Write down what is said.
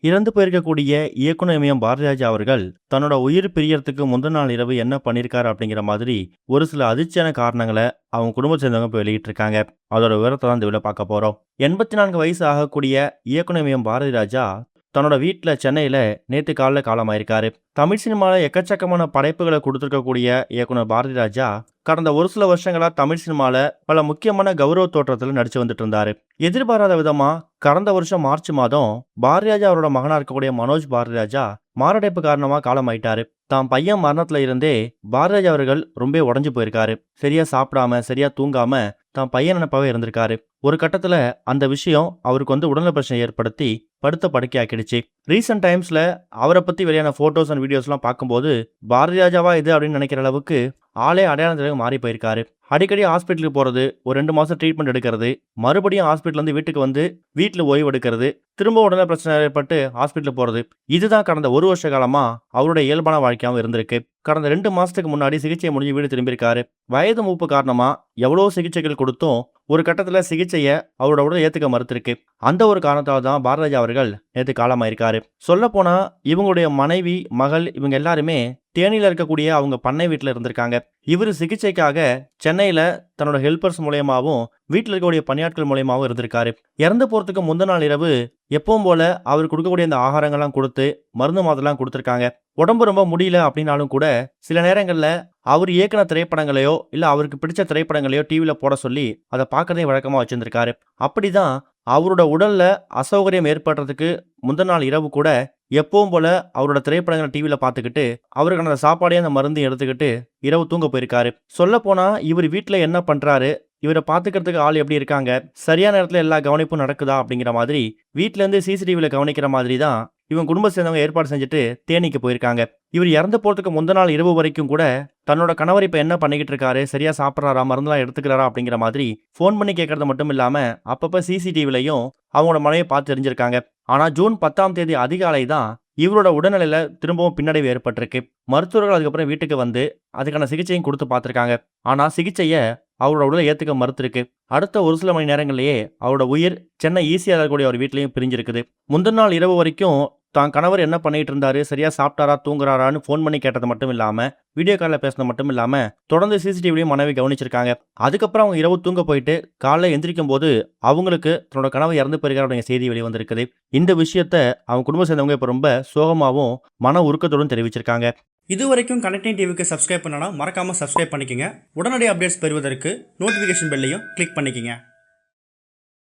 இறந்து போயிருக்கக்கூடிய இயக்குனர் இமயம் பாரதிராஜா அவர்கள் தன்னோட உயிர் பிரியறதுக்கு முந்தின நாள் இரவு என்ன பண்ணியிருக்காரு அப்படிங்கிற மாதிரி ஒரு சில அதிர்ச்சியான காரணங்களை அவங்க குடும்பத்தை சேர்ந்தவங்க இப்போ வெளியிட்டிருக்காங்க. அதோட விவரத்தை தான் இந்த வீடியோல பார்க்க போறோம். 84 வயசு ஆகக்கூடிய இயக்குனர் இமயம் பாரதிராஜா தன்னோட வீட்டுல சென்னையில நேத்து காலைல காலமாயிருக்காரு. தமிழ் சினிமால எக்கச்சக்கமான படைப்புகளை கொடுத்திருக்கக்கூடிய இயக்குனர் பாரதிராஜா கடந்த ஒரு சில வருஷங்களா தமிழ் சினிமால பல முக்கியமான கௌரவ தோற்றத்துல நடிச்சு வந்துட்டு இருந்தாரு. எதிர்பாராத விதமா கடந்த வருஷம் மார்ச் மாதம் பாரதிராஜா அவரோட மகனா இருக்கக்கூடிய மனோஜ் பாரதிராஜா மாரடைப்பு காரணமா காலமாயிட்டாரு. தான் பையன் மரணத்துல இருந்தே பாரதிராஜா அவர்கள் ரொம்ப உடைஞ்சு போயிருக்காரு. சரியா சாப்பிடாம சரியா தூங்காம தான் பையன் நினைப்பாவே இருந்திருக்காரு. ஒரு கட்டத்துல அந்த விஷயம் அவருக்கு உடல்நல பிரச்சனை ஏற்படுத்தி படுத்த படுக்கையாக்கிடுச்சு. ரீசெண்ட் டைம்ஸ்ல அவரை பத்தி வெளியான போட்டோஸ் அண்ட் வீடியோஸ் எல்லாம் பார்க்கும்போது பாரதிராஜாவா இது அப்படின்னு நினைக்கிற அளவுக்கு ஆளே அடையாளம் மாறி போயிருக்காரு. அடிக்கடி ஹாஸ்பிட்டலுக்கு போறது, ஒரு 2 மாசம் ட்ரீட்மெண்ட் எடுக்கிறது, மறுபடியும் ஹாஸ்பிட்டல் இருந்து வீட்டுக்கு வந்து வீட்டுல ஓய்வு எடுக்கிறது, திரும்ப உடனே பிரச்சனை ஏற்பட்டு ஹாஸ்பிட்டல் போறது, இதுதான் கடந்த ஒரு வருஷ காலமா அவருடைய இயல்பான வாழ்க்கையாவும் இருந்திருக்கு. கடந்த 2 மாசத்துக்கு முன்னாடி சிகிச்சை முடிஞ்சு வீடு திரும்பியிருக்காரு. வயது மூப்பு காரணமா எவ்வளவு சிகிச்சைகள் கொடுத்தும் ஒரு கட்டத்துல சிகிச்சைய அவரோட உடல் ஏத்துக்க மறுத்திருக்கு. அந்த ஒரு காரணத்தால தான் பாரதிராஜா அவர்கள் நேற்று காலமாயிருக்காரு. சொல்ல போனா இவங்களுடைய மனைவி, மகள் இவங்க எல்லாருமே தேனியில இருக்கக்கூடிய அவங்க பண்ணை வீட்டுல இருந்திருக்காங்க. இவரு சிகிச்சைக்காக சென்னையில தன்னோட ஹெல்பர்ஸ் மூலயமாவும் வீட்டில் இருக்கக்கூடிய பணியாட்கள் மூலயமாவும் இருந்திருக்காரு. இறந்து போறதுக்கு முந்தின நாள் இரவு எப்பவும் போல அவர் கொடுக்கக்கூடிய அந்த ஆகாரங்கள்லாம் கொடுத்து மருந்து மாதெல்லாம் கொடுத்துருக்காங்க. உடம்பு ரொம்ப முடியல அப்படின்னாலும் கூட சில நேரங்கள்ல அவர் இயக்குன திரைப்படங்களையோ இல்ல அவருக்கு பிடிச்ச திரைப்படங்களையோ டிவியில போட சொல்லி அதை பார்க்கறதே வழக்கமா வச்சிருந்திருக்காரு. அப்படிதான் அவரோட உடல்ல அசௌகரியம் ஏற்படுறதுக்கு முந்தின நாள் இரவு கூட எப்பவும் போல அவரோட திரைப்படங்களை டிவியில பார்த்துக்கிட்டு அவருக்கான அந்த சாப்பாடையும் அந்த மருந்தையும் எடுத்துக்கிட்டு இரவு தூங்க போயிருக்காரு. சொல்ல போனா இவர் வீட்டுல என்ன பண்றாரு, இவரை பாத்துக்கிறதுக்கு ஆள் எப்படி இருக்காங்க, சரியான நேரத்துல எல்லா கவனிப்பும் நடக்குதா அப்படிங்கிற மாதிரி வீட்டுல இருந்து சிசிடிவில கவனிக்கிற மாதிரி தான் இவங்க குடும்ப சேர்ந்தவங்க ஏற்பாடு செஞ்சுட்டு தேனிக்கு போயிருக்காங்க. இவர் இறந்து போறதுக்கு முந்தின நாள் இரவு வரைக்கும் கூட தன்னோட கணவர் இப்ப என்ன பண்ணிக்கிட்டு இருக்காரு, சரியா சாப்பிட்றாரா, மருந்தெல்லாம் எடுத்துக்கிறாரா அப்படிங்கிற மாதிரி போன் பண்ணி கேட்கறது மட்டும் இல்லாம அப்பப்ப சிசிடிவிலையும் அவங்களோட மனைவியை பார்த்து தெரிஞ்சிருக்காங்க. ஆனா ஜூன் 10ஆம் தேதி அதிகாலை தான் இவரோட உடல்நிலையில திரும்பவும் பின்னடைவு ஏற்பட்டிருக்கு. மருத்துவர்கள் அதுக்கப்புறம் வீட்டுக்கு வந்து அதுக்கான சிகிச்சையும் கொடுத்து பார்த்திருக்காங்க. ஆனா சிகிச்சைய அவரோட உடலை ஏத்துக்க மறுத்திருக்கு. அடுத்த ஒரு சில மணி நேரங்களிலேயே அவரோட உயிர் சென்னை ஈசிஆர் இருக்கக்கூடிய அவர் வீட்லயும் பிரிஞ்சிருக்குது. முந்தின நாள் இரவு வரைக்கும் தான் கணவர் என்ன பண்ணிட்டு இருந்தாரு, சரியா சாப்பிட்டாரா தூங்குறாரான்னு போன் பண்ணி கேட்டது மட்டும் இல்லாம வீடியோ காலில் பேசினது மட்டும் இல்லாம தொடர்ந்து சிசிடிவிலையும் மனைவி கவனிச்சிருக்காங்க. அதுக்கப்புறம் அவங்க இரவு தூங்க போயிட்டு காலைல எந்திரிக்கும் போது அவங்களுக்கு தன்னோட கணவர் இறந்து போயிருக்காரு அப்படிங்கிற செய்தி வெளியே வந்திருக்குது. இந்த விஷயத்த அவங்க குடும்பம் சேர்ந்தவங்க இப்ப ரொம்ப சோகமாவும் மன உருக்கத்தோடும் தெரிவிச்சிருக்காங்க. இதுவரைக்கும் கனெக்டிங் டிவிக்கு சப்ஸ்கிரைப் பண்ணனா மறக்காம சப்ஸ்கிரைப் பண்ணிக்கங்க. உடனடி அப்டேட்ஸ் பெறுவதற்கு நோட்டிஃபிகேஷன் பெல்லையும் கிளிக் பண்ணிக்கங்க.